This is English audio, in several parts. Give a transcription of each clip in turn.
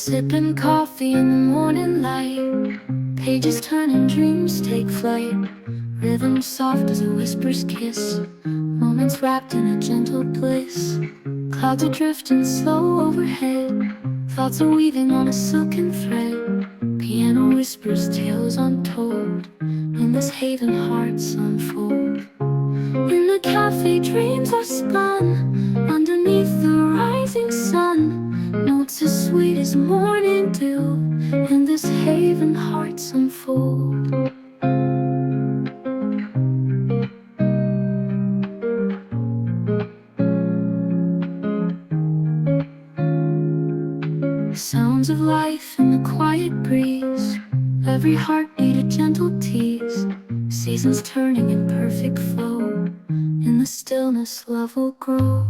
Sipping coffee in the morning light, pages turn and dreams take flight. Rhythm soft as a whisper's kiss, moments wrapped in a gentle bliss. Clouds are drifting slow overhead, thoughts are weaving on a silken thread. Piano whispers tales untold, in this haven hearts unfold. In the cafe dreams are spun, underneath the rising sun. Notes as sweet as morning dew, in this haven hearts unfold. Sounds of life in the quiet breeze, every heartbeat a gentle tease. Seasons turning in perfect flow, in the stillness love will grow.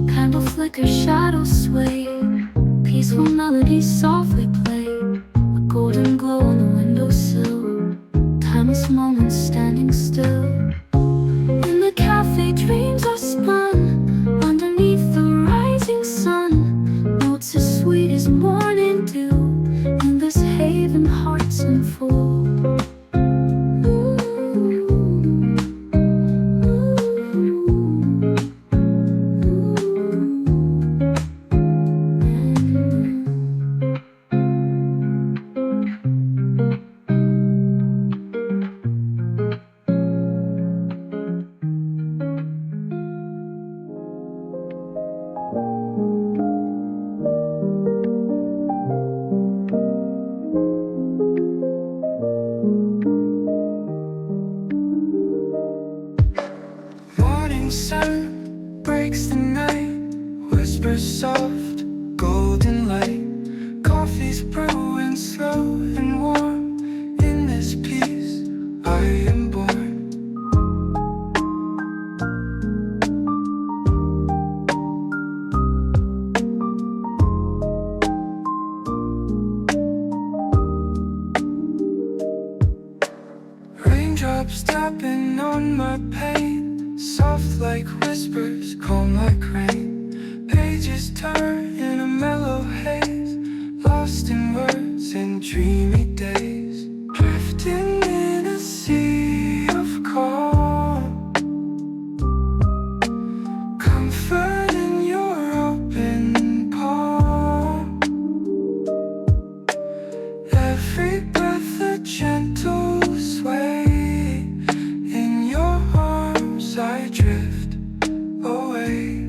Candle flicker, shadows sway, peaceful melodies softly play. A golden glow on the windowsill, timeless moments standing still. In the cafe dreams are spun, underneath the rising sun. Notes as sweet as morning dew, in this haven hearts unfold. Sun breaks the night, whispers soft, golden light. Coffee's brewing slow and warm, in this peace I am born. Raindrops tapping on my pain, soft like whispers, calm like rain. Pages turn in a mellow haze, lost in words and dreamy days. Drifting in a sea of calm, comfort in your open palm. Every breath a gentle sway, in your arms I drift away.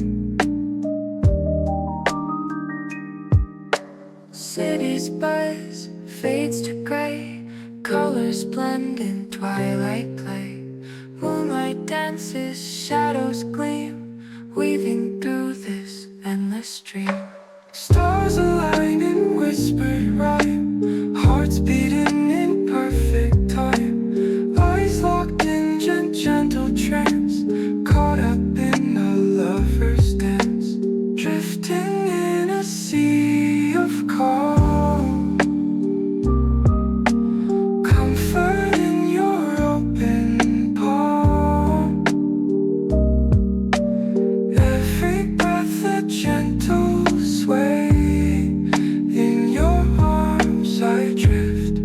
City's buzz fades to gray, colors blend in twilight play. Moonlight dances, shadows gleam, weaving through this endless dream. Stars align in whispered rhyme, hearts beating in perfect time. Eyes locked in gentle trance, caught up in a lover's dance. Drifting in a sea of calm, comfort in your open palm. Every breath a gentle sway, in your arms I drift